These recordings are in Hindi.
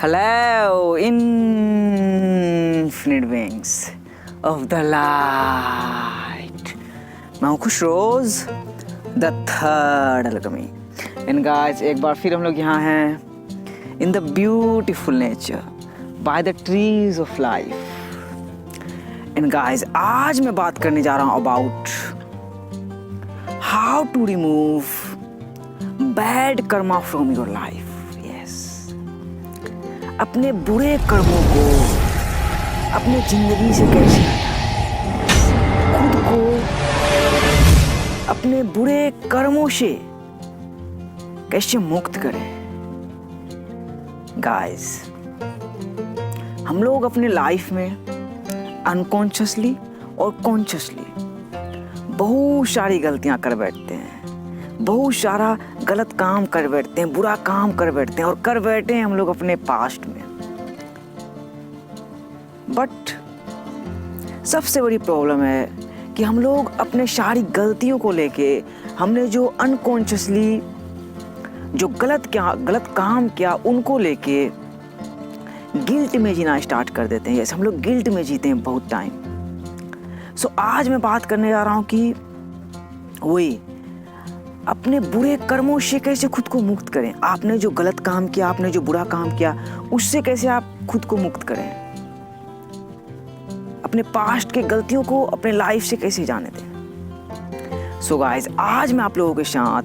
Hello, infinite wings of the light. मैं हूँ खुशरोज द थर्ड अलगमी. एंड गाइस, एक बार फिर हम लोग यहाँ हैं in the beautiful nature by the trees of life. And guys, आज मैं बात करने जा रहा हूँ about how to remove bad karma from your life. अपने बुरे कर्मों को अपने जिंदगी से कैसे हटाएं, खुद को अपने बुरे कर्मों से कैसे मुक्त करें. गाइस, हम लोग अपने लाइफ में अनकॉन्शियसली और कॉन्शियसली बहुत सारी गलतियां कर बैठते हैं, बहुत सारा गलत काम कर बैठते हैं, बुरा काम कर बैठते हैं और कर बैठे हैं हम लोग अपने पास्ट में. बट सबसे बड़ी प्रॉब्लम है कि हम लोग अपने सारी गलतियों को लेके हमने जो अनकॉन्शियसली जो गलत काम किया उनको लेके गिल्ट में जीना स्टार्ट कर देते हैं. जैसे हम लोग गिल्ट में जीते हैं बहुत टाइम. सो आज मैं बात करने जा रहा हूँ कि वही अपने बुरे कर्मों से कैसे खुद को मुक्त करें. आपने जो गलत काम किया, आपने जो बुरा काम किया, उससे कैसे आप खुद को मुक्त करें. अपने पास्ट के गलतियों को अपने लाइफ से कैसे जाने दें. सो गाइस, आज मैं आप लोगों के साथ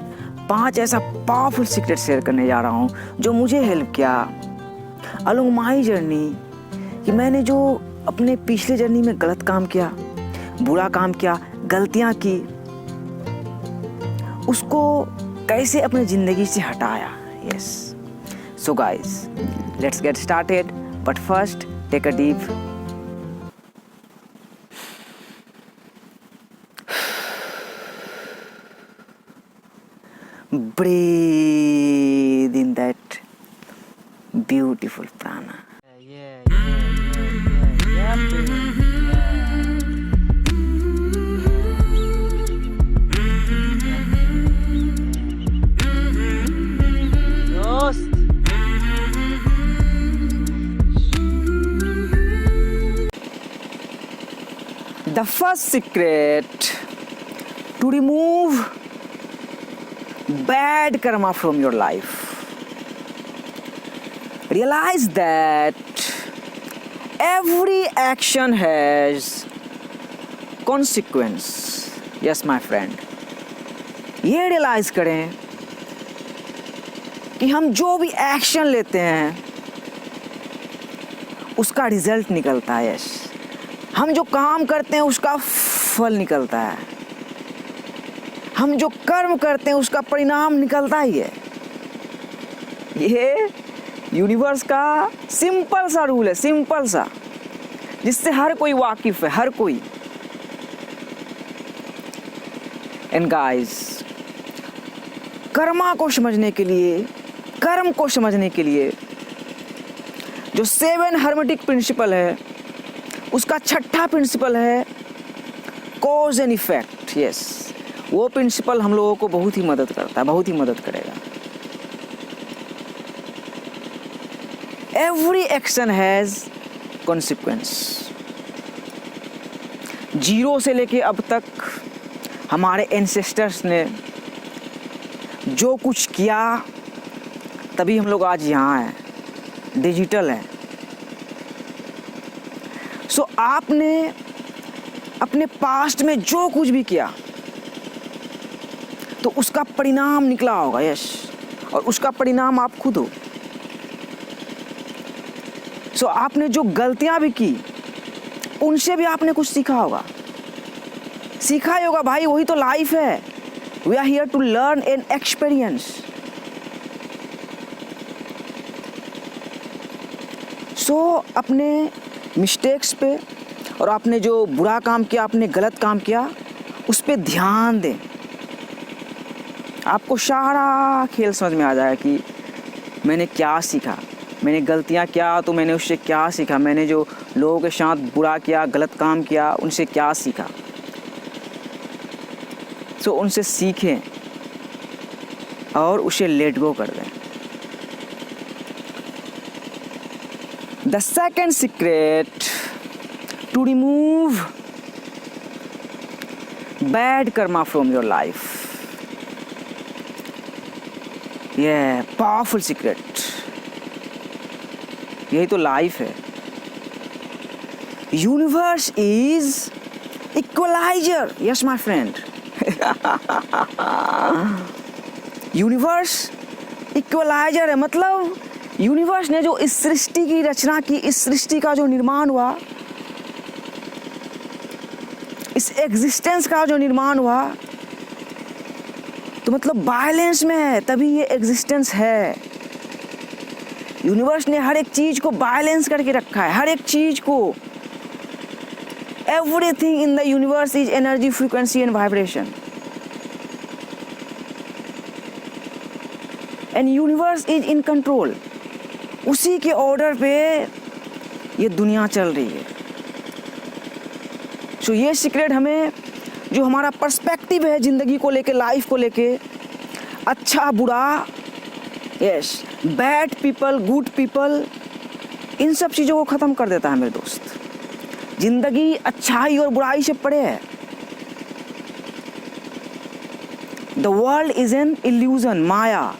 5 ऐसा पावरफुल सीक्रेट शेयर करने जा रहा हूँ जो मुझे हेल्प किया अलोंग माई जर्नी. कि मैंने जो अपने पिछले जर्नी में गलत काम किया, बुरा काम किया, गलतियाँ की, उसको कैसे अपनी जिंदगी से हटाया. Yes. So guys, let's get started. But first, take a deep breathe in that beautiful prana. The first secret to remove bad karma from your life. Realize that every action has consequence. Yes, my friend. ये realize करें कि हम जो भी एक्शन लेते हैं उसका रिजल्ट निकलता है. यस. हम जो काम करते हैं उसका फल निकलता है. हम जो कर्म करते हैं उसका परिणाम निकलता ही है. ये यूनिवर्स का सिंपल सा रूल है, सिंपल सा, जिससे हर कोई वाकिफ है, हर कोई. एंड गाइस, कर्मा को समझने के लिए, कर्म को समझने के लिए जो 7 हर्मेटिक प्रिंसिपल है, उसका 6ठा प्रिंसिपल है कॉज एंड इफेक्ट. यस. वो प्रिंसिपल हम लोगों को बहुत ही मदद करता है, बहुत ही मदद करेगा. Every action has consequence. Zero से लेके अब तक हमारे एंसेस्टर्स ने जो कुछ किया, तभी हम लोग आज यहाँ हैं, डिजिटल हैं. सो आपने अपने पास्ट में जो कुछ भी किया तो उसका परिणाम निकला होगा. यस. और उसका परिणाम आप खुद हो. सो आपने जो गलतियां भी की उनसे भी आपने कुछ सीखा होगा, सीखा ही होगा भाई. वही तो लाइफ है. We are here to learn and experience. So अपने मिस्टेक्स पे और आपने जो बुरा काम किया, आपने गलत काम किया, उस पे ध्यान दें. आपको सारा खेल समझ में आ जाएगा कि मैंने क्या सीखा. मैंने गलतियाँ किया तो मैंने उससे क्या सीखा. मैंने जो लोगों के साथ बुरा किया, गलत काम किया, उनसे क्या सीखा. सो उनसे सीखें और उसे लेट गो कर दें. The second secret to remove bad karma from your life. Yeah, powerful secret. यही तो लाइफ है. Universe is equalizer. Yes, my friend. Universe equalizer है. मतलब यूनिवर्स ने जो इस सृष्टि की रचना की, इस सृष्टि का जो निर्माण हुआ, इस एग्जिस्टेंस का जो निर्माण हुआ, तो मतलब बैलेंस में है, तभी ये एग्जिस्टेंस है. यूनिवर्स ने हर एक चीज को बैलेंस करके रखा है, हर एक चीज को. Everything in the universe is energy, frequency and vibration. And universe is in control. उसी के ऑर्डर पे ये दुनिया चल रही है. सो ये सीक्रेट हमें, जो हमारा पर्सपेक्टिव है ज़िंदगी को लेके, लाइफ को लेके, अच्छा बुरा, yes, bad people, good people, इन सब चीज़ों को ख़त्म कर देता है मेरे दोस्त. ज़िंदगी अच्छाई और बुराई से परे है. The world is an illusion, माया.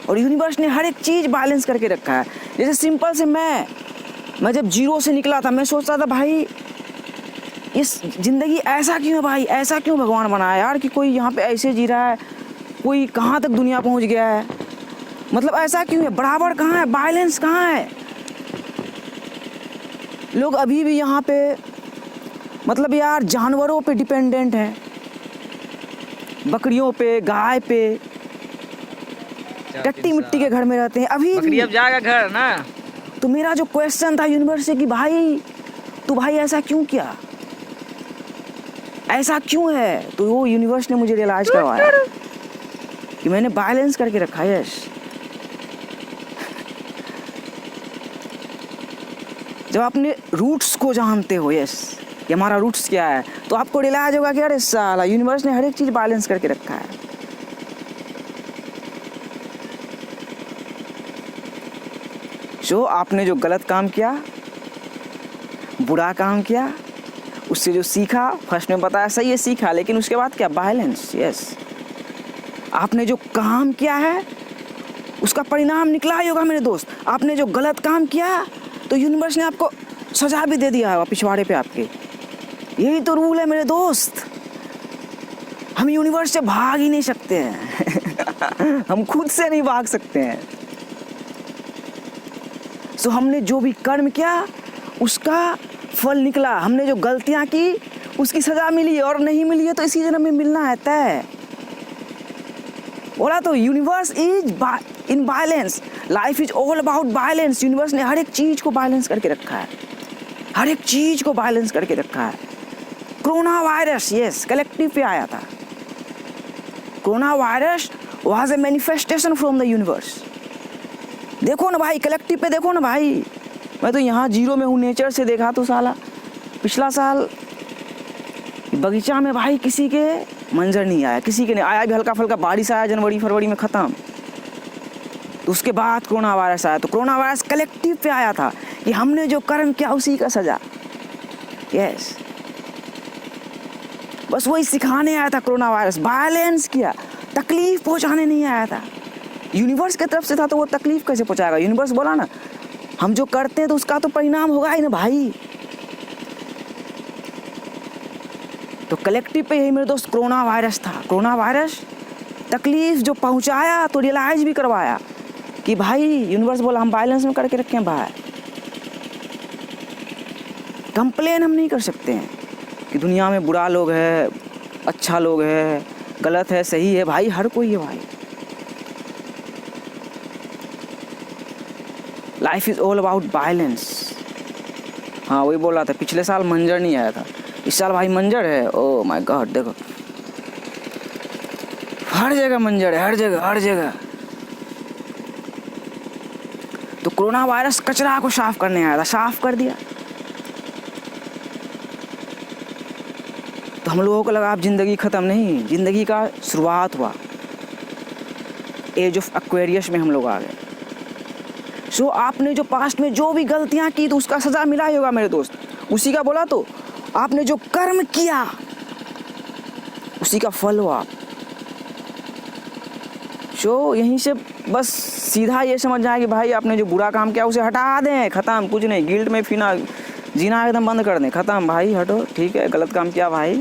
और यूनिवर्स ने हर एक चीज़ बैलेंस करके रखा है. जैसे सिंपल से मैं जब जीरो से निकला था, मैं सोचता था भाई इस ज़िंदगी ऐसा क्यों है भाई, ऐसा क्यों भगवान बनाया यार कि कोई यहाँ पे ऐसे जी रहा है, कोई कहाँ तक दुनिया पहुँच गया है, मतलब ऐसा क्यों है, बराबर कहाँ है, बैलेंस कहाँ है. लोग अभी भी यहाँ पे मतलब यार जानवरों पे डिपेंडेंट हैं, बकरियों पे, गाय पे, टट्टी मिट्टी के घर में रहते हैं अभी भी. अब जाएगा घर ना. तो मेरा जो क्वेश्चन था यूनिवर्स से कि भाई तू भाई ऐसा क्यों किया, ऐसा क्यों है, तो वो यूनिवर्स ने मुझे रियलाइज करवाया कि मैंने बैलेंस करके रखा है. यस, जब आपने रूट्स को जानते हो, यस, कि हमारा रूट्स क्या है, तो आपको रियलाइज होगा कि अरे साला यूनिवर्स ने हर एक चीज़ बैलेंस करके रखा है. जो आपने जो गलत काम किया, बुरा काम किया, उससे जो सीखा, फर्स्ट में बताया सही है सीखा, लेकिन उसके बाद क्या, बैलेंस. यस, आपने जो काम किया है उसका परिणाम निकला ही होगा मेरे दोस्त. आपने जो गलत काम किया तो यूनिवर्स ने आपको सजा भी दे दिया होगा पिछवाड़े पे आपके. यही तो रूल है मेरे दोस्त. हम यूनिवर्स से भाग ही नहीं सकते हैं. हम खुद से नहीं भाग सकते हैं. सो हमने जो भी कर्म किया उसका फल निकला. हमने जो गलतियां की उसकी सजा मिली, और नहीं मिली है तो इसी जन्म में मिलना है तय. बोला तो universe is in balance, life is all about balance. Universe ने हर एक चीज को बैलेंस करके रखा है, हर एक चीज को बैलेंस करके रखा है. कोरोना वायरस, यस, कलेक्टिव पे आया था. Corona virus was a manifestation from the universe. देखो ना भाई, कलेक्टिव पे देखो ना भाई. मैं तो यहाँ जीरो में हूँ, नेचर से देखा तो साला पिछला साल बगीचा में भाई किसी के मंजर नहीं आया, किसी के नहीं आया भी. हल्का फुल्का बारिश आया जनवरी फरवरी में, ख़त्म. तो उसके बाद कोरोना वायरस आया. तो कोरोना वायरस कलेक्टिव पे आया था कि हमने जो कर्म किया उसी का सजा. यस, बस वही सिखाने आया था कोरोना वायरस. बैलेंस किया, तकलीफ पहुँचाने नहीं आया था. यूनिवर्स की तरफ से था तो वो तकलीफ कैसे पहुँचाएगा. यूनिवर्स बोला ना हम जो करते हैं तो उसका तो परिणाम होगा ही ना भाई. तो कलेक्टिव पे यही मेरे दोस्त कोरोना वायरस था. कोरोना वायरस तकलीफ जो पहुंचाया तो रियलाइज भी करवाया कि भाई यूनिवर्स बोला हम बैलेंस में करके रखें भाई. कंप्लेन हम नहीं कर सकते हैं कि दुनिया में बुरा लोग है, अच्छा लोग है, गलत है, सही है. भाई हर कोई है भाई. Life is all about balance. हाँ वही बोल रहा था, पिछले साल मंजर नहीं आया था, इस साल भाई मंजर है. ओ माय गॉड, देखो हर जगह मंजर है, हर जगह हर जगह. तो कोरोना वायरस कचरा को साफ करने आया था, साफ कर दिया. तो हम लोगों को लगा अब जिंदगी खत्म, नहीं, जिंदगी का शुरुआत हुआ. एज ऑफ एक्वेरियस में हम लोग आ गए. सो आपने जो पास्ट में जो भी गलतियां की तो उसका सजा मिला ही होगा मेरे दोस्त। उसी का बोला तो, आपने जो कर्म किया उसी का फल हो आप। सो यहीं से बस सीधा ये समझ जाए कि भाई आपने जो बुरा काम किया उसे हटा दें, ख़त्म, कुछ नहीं, गिल्ट में फिना जीना एकदम बंद कर दें, ख़त्म भाई, हटो, ठीक है, गलत काम किया भाई,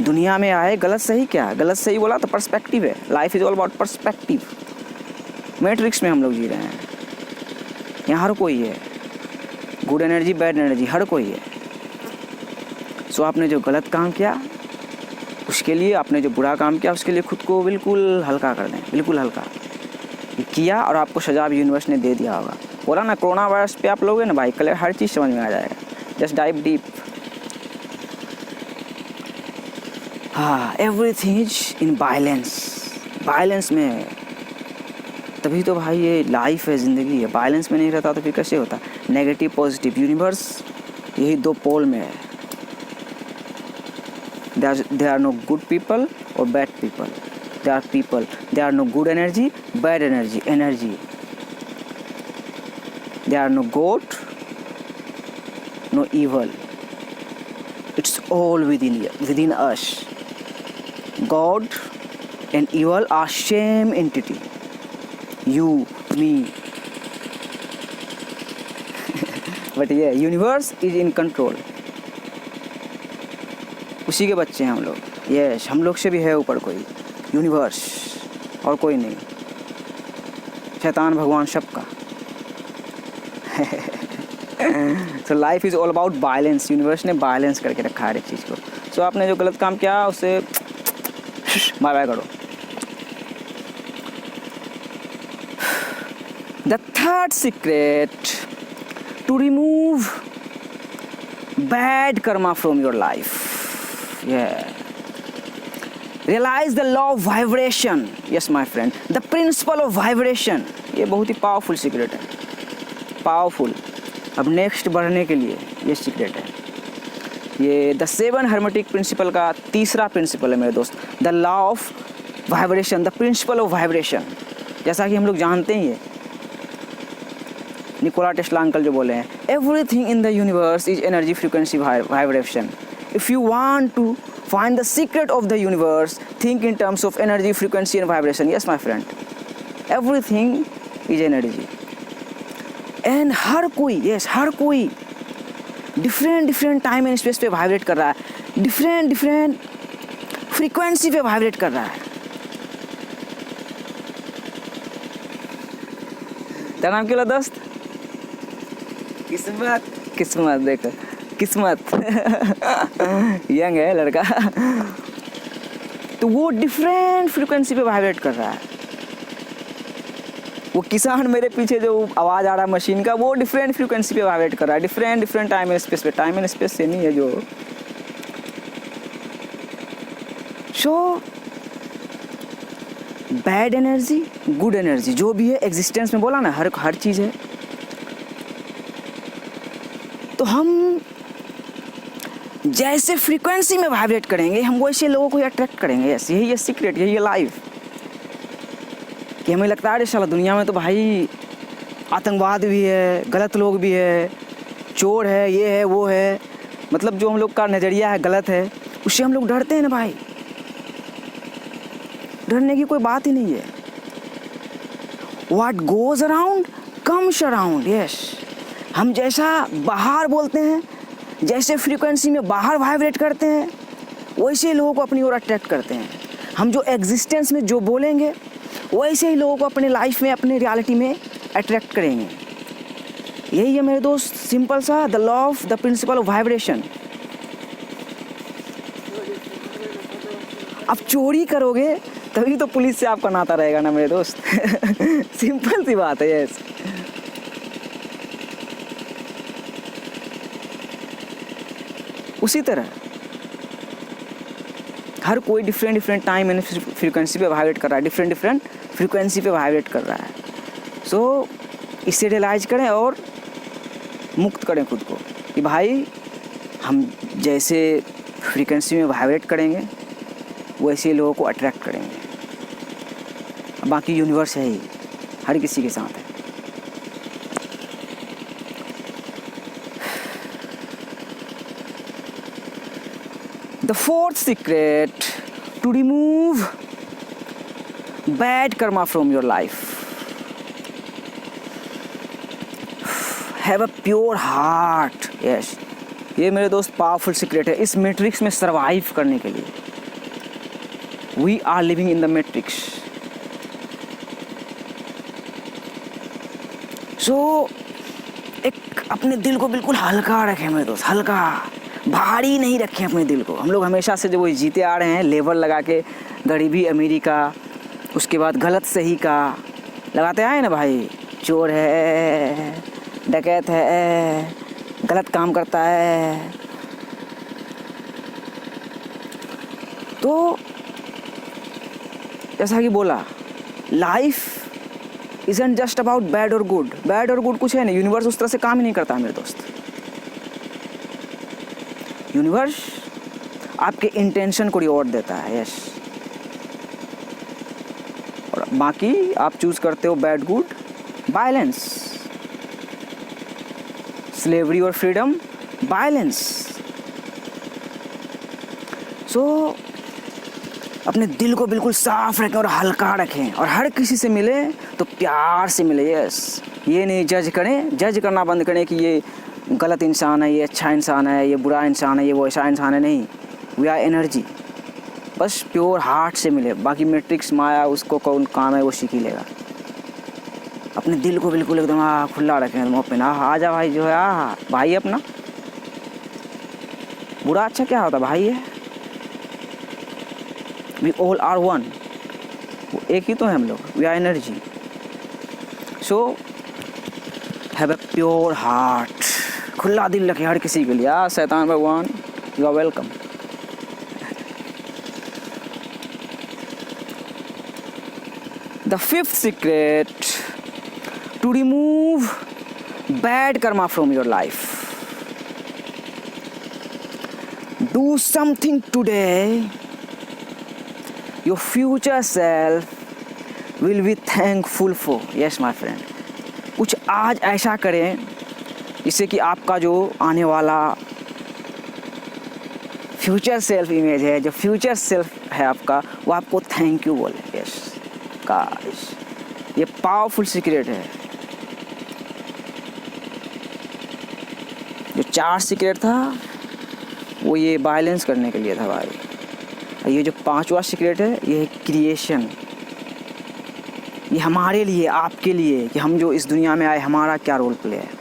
दुनिया में आए, गलत सही क्या, गलत सही बोला तो पर्सपेक्टिव है, life is all about perspective. Matrix में हम लोग जी रहे हैं, यहाँ हर कोई है, गुड एनर्जी बैड एनर्जी हर कोई है। सो आपने जो गलत काम किया उसके लिए, आपने जो बुरा काम किया उसके लिए खुद को बिल्कुल हल्का कर दें, बिल्कुल हल्का किया, और आपको सजा भी यूनिवर्स ने दे दिया होगा। बोला ना, कोरोना वायरस पे आप लोगे ना भाई, कल हर चीज़ समझ में आ जाएगा, जस्ट डाइव डीप। हाँ, everything is in balance, balance में, तभी तो भाई ये लाइफ है, ज़िंदगी है। बैलेंस में नहीं रहता तो फिर कैसे होता, नेगेटिव पॉजिटिव, यूनिवर्स यही दो पोल में है। There are no good people or bad people. There are people. There are no good energy, bad energy. There are no good, no evil. It's all within us. God and evil are same entity. You, me. But yeah, universe is in control. उसी के बच्चे हैं हम लोग, यस, हम लोग से भी है ऊपर कोई, यूनिवर्स, और कोई नहीं, शैतान भगवान सबका। So life is all about balance, universe ने बैलेंस करके रखा है हर एक चीज़ को। सो आपने जो गलत काम किया उसे बाय बाय करो। The third secret to remove bad karma from your life, realize the law of vibration. Yes my friend, the principle of vibration, ये बहुत ही पावरफुल सीक्रेट है, पावरफुल। अब नेक्स्ट बढ़ने के लिए ये सीक्रेट है, ये द 7 हर्मेटिक प्रिंसिपल का तीसरा प्रिंसिपल है मेरे दोस्त, the law of vibration, the principle of vibration. जैसा कि हम लोग जानते ही है, निकोला टेस्ला अंकल जो बोले हैं, everything in the universe is energy frequency vibration. If you want to find the secret of the universe, think in terms of energy, frequency and vibration. Yes my friend, everything is energy. And हर कोई, yes, हर कोई different टाइम एंड स्पेस पे वाइब्रेट कर रहा है, different फ्रीक्वेंसी पे वाइब्रेट कर रहा है। तेरा नाम क्या दोस्त? किस्मत देखो, किस्मत यंग है लड़का, तो वो डिफरेंट फ्रीक्वेंसी पे वाइब्रेट कर रहा है। वो किसान मेरे पीछे जो आवाज़ आ रहा है मशीन का, वो डिफरेंट फ्रीक्वेंसी पे वाइब्रेट कर रहा है, डिफरेंट टाइम एंड स्पेस पे, टाइम एंड स्पेस से नहीं है जो। So bad energy, good energy, जो भी है एग्जिस्टेंस में, बोला ना, हर चीज़ है। तो हम जैसे फ्रीक्वेंसी में वाइब्रेट करेंगे, हम वैसे लोगों को अट्रैक्ट करेंगे। यस, यही है सीक्रेट, यही है लाइफ। कि हमें लगता है साला दुनिया में तो भाई आतंकवाद भी है, गलत लोग भी है, चोर है, ये है वो है, मतलब जो हम लोग का नज़रिया है गलत है, उससे हम लोग डरते हैं ना भाई। डरने की कोई बात ही नहीं है। What goes around comes around. Yes, हम जैसा बाहर बोलते हैं, जैसे फ्रीक्वेंसी में बाहर वाइब्रेट करते हैं, वैसे लोगों को अपनी ओर अट्रैक्ट करते हैं। हम जो एग्जिस्टेंस में जो बोलेंगे, वैसे ही लोगों को अपने लाइफ में, अपने रियलिटी में अट्रैक्ट करेंगे। यही है मेरे दोस्त, सिंपल सा, the law of the principle of vibration. अब चोरी करोगे तभी तो पुलिस से आपका नाता रहेगा ना मेरे दोस्त। सिंपल सी बात है। यस, उसी तरह हर कोई डिफरेंट टाइम एंड फ्रीक्वेंसी पे वाइब्रेट कर रहा है, डिफरेंट फ्रीक्वेंसी पे वाइब्रेट कर रहा है। सो इससे रियलाइज करें और मुक्त करें खुद को कि भाई हम जैसे फ्रीक्वेंसी में वाइब्रेट करेंगे, वैसे लोगों को अट्रैक्ट करेंगे। बाकी यूनिवर्स है ही, हर किसी के साथ है। The fourth secret to remove bad karma from your life, have a pure heart. Yes, ये मेरे दोस्त पावरफुल सीक्रेट है इस मैट्रिक्स में सरवाइव करने के लिए। We are living in the matrix. So एक अपने दिल को बिल्कुल हल्का रखें मेरे दोस्त, हल्का, भारी नहीं रखें अपने दिल को। हम लोग हमेशा से जो वो जीते आ रहे हैं लेवल लगा के, गरीबी अमीरी का, उसके बाद गलत सही का लगाते आए ना भाई। चोर है, डकैत है, गलत काम करता है। तो जैसा कि बोला, life isn't just about bad or good। Bad और गुड कुछ है नहीं, यूनिवर्स उस तरह से काम ही नहीं करता मेरे दोस्त। यूनिवर्स आपके इंटेंशन को रिवॉर्ड देता है। यस, और बाकी आप चूज करते हो बैड गुड, बैलेंस, स्लेवरी और फ्रीडम, बैलेंस। सो अपने दिल को बिल्कुल साफ रखें और हल्का रखें, और हर किसी से मिले तो प्यार से मिले। यस, ये नहीं जज करें, जज करना बंद करें कि ये गलत इंसान है, ये अच्छा इंसान है, ये बुरा इंसान है, ये वो ऐसा इंसान है। नहीं, वी आर एनर्जी। बस प्योर हार्ट से मिले, बाकी मैट्रिक्स माया उसको कौन काम है वो सीख ही लेगा। अपने दिल को बिल्कुल एकदम खुला रखें, एकदम ओपन। आ जा भाई, जो है भाई अपना, बुरा अच्छा क्या होता भाई है। We all are one, वो एक ही तो है हम लोग, we are energy। So have a pure heart, खुला दिल रखे हर किसी के लिए। शैतान भगवान, you are welcome। The fifth secret to remove bad karma from your life, do something today your future self will be thankful for। yes my friend, कुछ आज ऐसा करें जिससे कि आपका जो आने वाला फ्यूचर सेल्फ इमेज है, जो फ्यूचर सेल्फ है आपका, वो आपको थैंक यू बोले। यस गाइस, ये पावरफुल सीक्रेट है। जो 4 सीक्रेट था वो ये बैलेंस करने के लिए था भाई। ये जो 5वां सीक्रेट है ये है क्रिएशन। ये हमारे लिए, आपके लिए, कि हम जो इस दुनिया में आए हमारा क्या रोल प्ले है।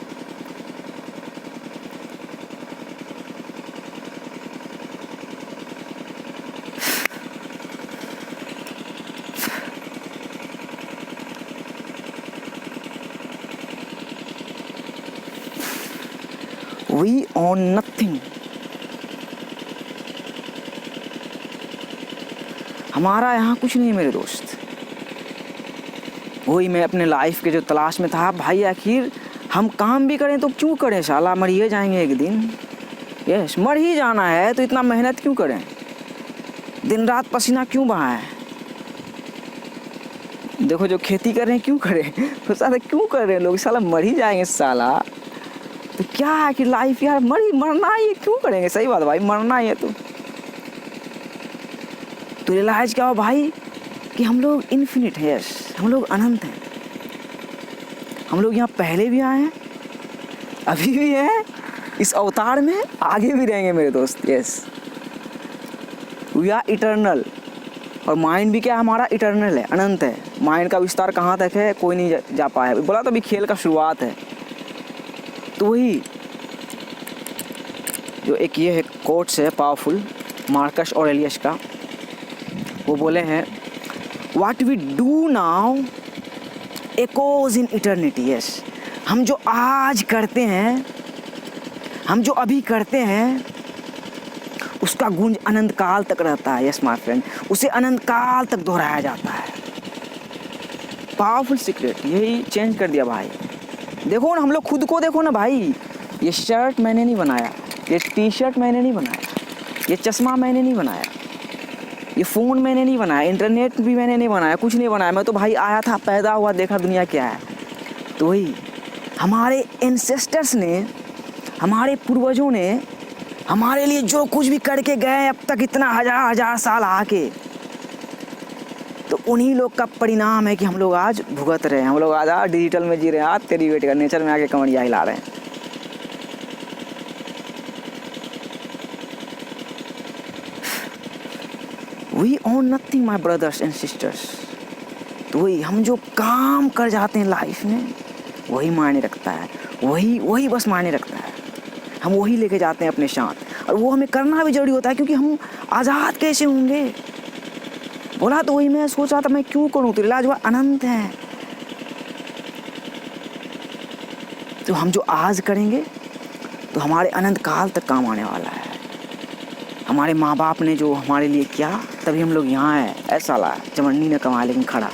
We own nothing। हमारा यहाँ कुछ नहीं मेरे दोस्त। वही मैं अपने लाइफ के जो तलाश में था भाई, आखिर हम काम भी करें तो क्यों करें, साला मर ही जाएंगे एक दिन। यस, मर ही जाना है तो इतना मेहनत क्यों करें, दिन रात पसीना क्यों बहाएं। देखो जो खेती कर रहे हैं क्यों करें, तो साला क्यों कर रहे हैं लोग, साला मर ही जाएंगे साला। तो क्या है कि लाइफ यार मरना ही, क्यों करेंगे। सही बात भाई, मरना ही है तो रियलाइज क्या हो भाई कि हम लोग इन्फिनिट है। यस, हम लोग अनंत हैं। हम लोग यहाँ पहले भी आए हैं, अभी भी हैं, इस अवतार में आगे भी रहेंगे मेरे दोस्त। Yes, we are eternal. और माइंड भी क्या हमारा इटर्नल है, अनंत है। माइंड का विस्तार कहाँ तक है कोई नहीं जा पाया। बोला तो अभी खेल का शुरुआत है। तो वही जो एक ये है कोट्स है पावरफुल, मार्कस ऑरेलियस का, वो बोले हैं what we do now echoes in eternity. Yes, हम जो आज करते हैं, हम जो अभी करते हैं, उसका गूंज अनंत काल तक रहता है। यस माय फ्रेंड, उसे अनंत काल तक दोहराया जाता है। पावरफुल सीक्रेट यही चेंज कर दिया भाई। देखो ना, हम लोग खुद को देखो ना भाई, ये शर्ट मैंने नहीं बनाया, ये टी शर्ट मैंने नहीं बनाया, ये चश्मा मैंने नहीं बनाया, ये फ़ोन मैंने नहीं बनाया, इंटरनेट भी मैंने नहीं बनाया, कुछ नहीं बनाया। मैं तो भाई आया था, पैदा हुआ, देखा दुनिया क्या है। तो वही हमारे एंसेस्टर्स ने, हमारे पूर्वजों ने हमारे लिए जो कुछ भी करके गए अब तक इतना हजार साल आके, तो उन्हीं लोग का परिणाम है कि हम लोग आज भुगत रहे हैं। हम लोग आज डिजिटल में जी रहे हैं, आज तेरी वेट का नेचर में आके कमरिया हिला रहे हैं। We own nothing my brothers and sisters. तो वही हम जो काम कर जाते हैं लाइफ में वही मायने रखता है, वही बस मायने रखता है। हम वही लेके जाते हैं अपने साथ, और वो हमें करना भी जरूरी होता है, क्योंकि हम आज़ाद कैसे होंगे। बोला तो वही मैं सोच रहा था, मैं क्यों करूँ, तो इलाज हुआ अनंत है। तो हम जो आज करेंगे तो हमारे अनंत काल तक काम आने वाला है। हमारे माँ बाप ने जो हमारे लिए किया तभी हम लोग यहाँ हैं। ऐसा ला चमन्नी ने कमाया लेकिन खड़ा।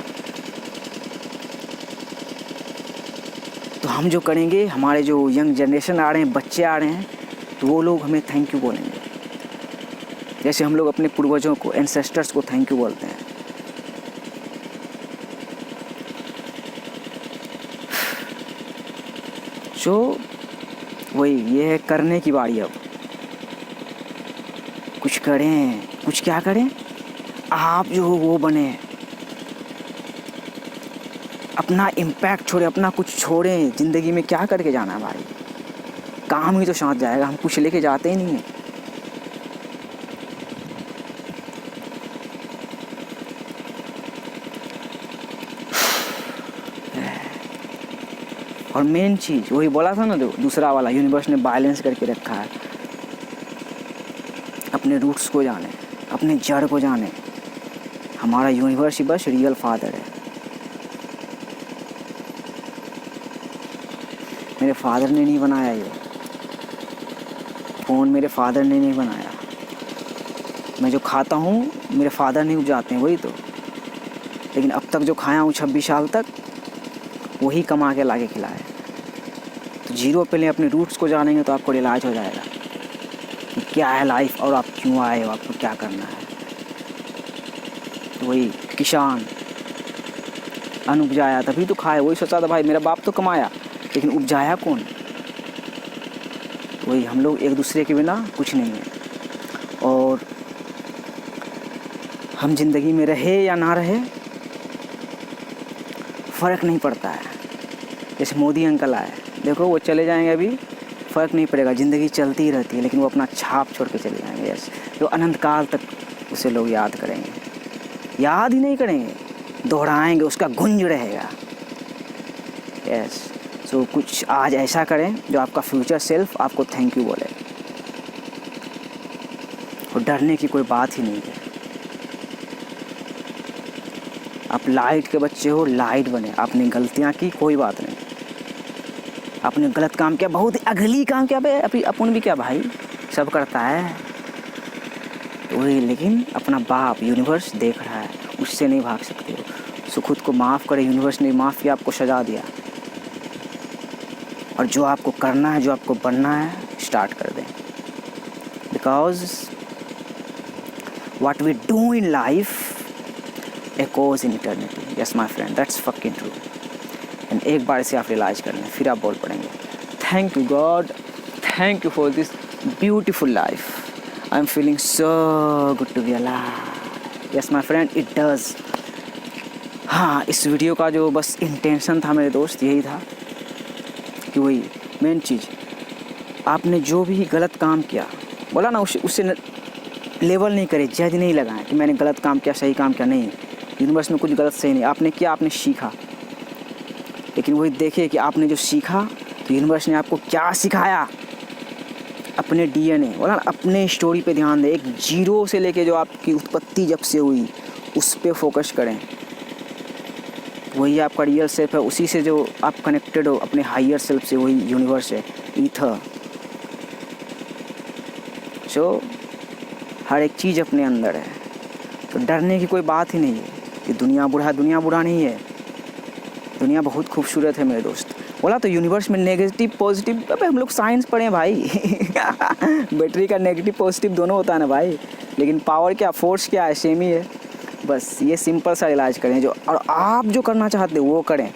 तो हम जो करेंगे, हमारे जो यंग जनरेशन आ रहे हैं, बच्चे आ रहे हैं, तो वो लोग हमें थैंक यू बोलेंगे, जैसे हम लोग अपने पूर्वजों को, एंसेस्टर्स को थैंक यू बोलते हैं। सो वही ये है, करने की बारी। अब कुछ करें, कुछ क्या करें, आप जो हो वो बने, अपना इम्पैक्ट छोड़े, अपना कुछ छोड़ें। ज़िंदगी में क्या करके जाना है भाई, काम ही तो साथ जाएगा, हम कुछ लेके जाते ही नहीं हैं। और मेन चीज़ वही बोला था ना, जो दूसरा वाला यूनिवर्स ने बैलेंस करके रखा है। अपने रूट्स को जाने, अपने जड़ को जाने। हमारा यूनिवर्स ही बस रियल फादर है। मेरे फादर ने नहीं बनाया ये फ़ोन, मेरे फादर ने नहीं बनाया। मैं जो खाता हूँ मेरे फादर नहीं उपजाते हैं, वही तो। लेकिन अब तक जो खाया हूँ 26 साल तक, वही कमा के लाके खिलाए। तो जीरो पहले अपने रूट्स को जानेंगे तो आपको रियलाइज हो जाएगा कि क्या है लाइफ और आप क्यों आए हो, आपको क्या करना है। तो वही किसान अन्न उपजाया तभी तो खाए। वही सोचा था भाई मेरा बाप तो कमाया, लेकिन उपजाया कौन। वही हम लोग एक दूसरे के बिना कुछ नहीं है। और हम जिंदगी में रहे या ना रहे फ़र्क नहीं पड़ता है। जैसे मोदी अंकल आए, देखो वो चले जाएंगे अभी, फ़र्क नहीं पड़ेगा, ज़िंदगी चलती ही रहती है, लेकिन वो अपना छाप छोड़ के चले जाएंगे। यस, जो अनंत काल तक उसे लोग याद करेंगे, याद ही नहीं करेंगे, दोहराएंगे, उसका गुंज रहेगा। यस, सो कुछ आज ऐसा करें जो आपका फ्यूचर सेल्फ आपको थैंक यू बोले। और डरने की कोई बात ही नहीं है। आप लाइट के बच्चे हो, लाइट बने। आपने गलतियाँ की, कोई बात नहीं। आपने गलत काम किया, बहुत अगली काम किया, भाई अभी अपन भी क्या भाई, सब करता है तो वही। लेकिन अपना बाप यूनिवर्स देख रहा है, उससे नहीं भाग सकते हो। सो खुद को माफ़ करे। यूनिवर्स ने माफ़ किया, आपको सजा दिया। और जो आपको करना है, जो आपको बनना है, स्टार्ट कर दें। Because what we do in life echoes in eternity. Yes my friend, that's fucking true. And एक बार से आप रियलाइज कर लें, फिर आप बोल पड़ेंगे thank you God, thank you for this beautiful life, I am feeling so good to be alive. Yes my friend, it does. हाँ, इस वीडियो का जो बस इंटेंशन था मेरे दोस्त, यही था कि वही मेन चीज़, आपने जो भी गलत काम किया, बोला ना, उससे लेवल नहीं करे, जज नहीं लगाएं कि मैंने गलत काम किया, सही काम किया। नहीं, यूनिवर्स में कुछ गलत सही नहीं, आपने किया, आपने सीखा। लेकिन वही देखिए कि आपने जो सीखा तो यूनिवर्स ने आपको क्या सिखाया। अपने डीएनए, बोला ना, अपने स्टोरी पे ध्यान दें। एक जीरो से लेके जो आपकी उत्पत्ति जब से हुई, उस पे फोकस करें। वही आपका रियल सेल्फ है, उसी से जो आप कनेक्टेड हो अपने हायर सेल्फ से, वही यूनिवर्स है, ईथर। सो हर एक चीज़ अपने अंदर है, तो डरने की कोई बात ही नहीं है कि दुनिया बुरा नहीं है। दुनिया बहुत खूबसूरत है मेरे दोस्त। बोला तो यूनिवर्स में नेगेटिव पॉजिटिव, अबे हम लोग साइंस पढ़े हैं भाई। बैटरी का नेगेटिव पॉजिटिव दोनों होता है ना भाई, लेकिन पावर क्या, फोर्स क्या है, सेम ही है। बस ये सिंपल सा इलाज करें जो, और आप जो करना चाहते हो वो करें,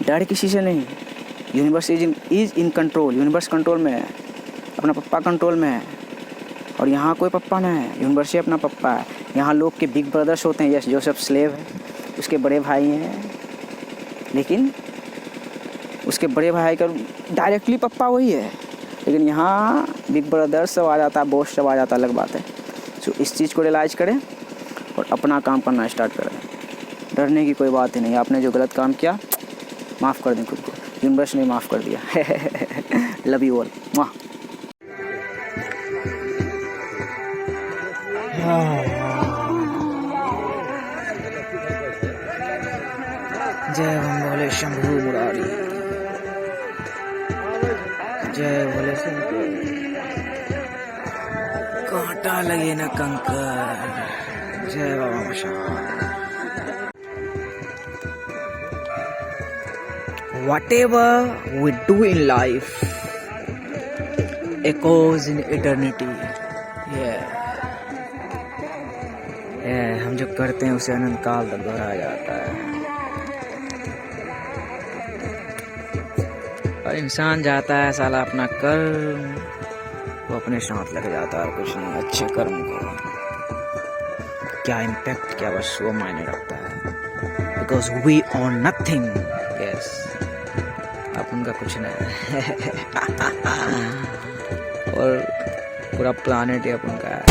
डर किसी से नहीं। Universe is in control, universe control में है। अपना पप्पा कंट्रोल में है, और यहाँ कोई पप्पा नहीं है, यूनिवर्स ही अपना पप्पा है। यहाँ लोग के बिग ब्रदर्स होते हैं, यस जोसेफ स्लेव है, उसके बड़े भाई हैं, लेकिन उसके बड़े भाई का डायरेक्टली पप्पा वही है, लेकिन यहाँ बिग ब्रदर सब आ जाता है, बॉस सब आ जाता है, अलग बात है। सो इस चीज़ को रियलाइज़ करें और अपना काम करना स्टार्ट करें। डरने की कोई बात ही नहीं। आपने जो गलत काम किया माफ़ कर दें खुद को, यूनिवर्स ने माफ़ कर दिया। Love you all. जय भोले शंभू मुरारी, जय भोले शंकर, कांटा लगे न कंकर, जय बाबा मशाल। Whatever we do in life echoes in eternity. हम जो करते हैं उसे अनंत काल तक दोहराया जाता है, और इंसान जाता है साला अपना कर्म वो अपने साथ लग जाता है, और कुछ नहीं। अच्छे कर्म को क्या इम्पैक्ट, क्या बस वो मायने रखता है, because we own nothing. Yes, आप उनका कुछ नहीं और पूरा प्लानेट ही अपन का है।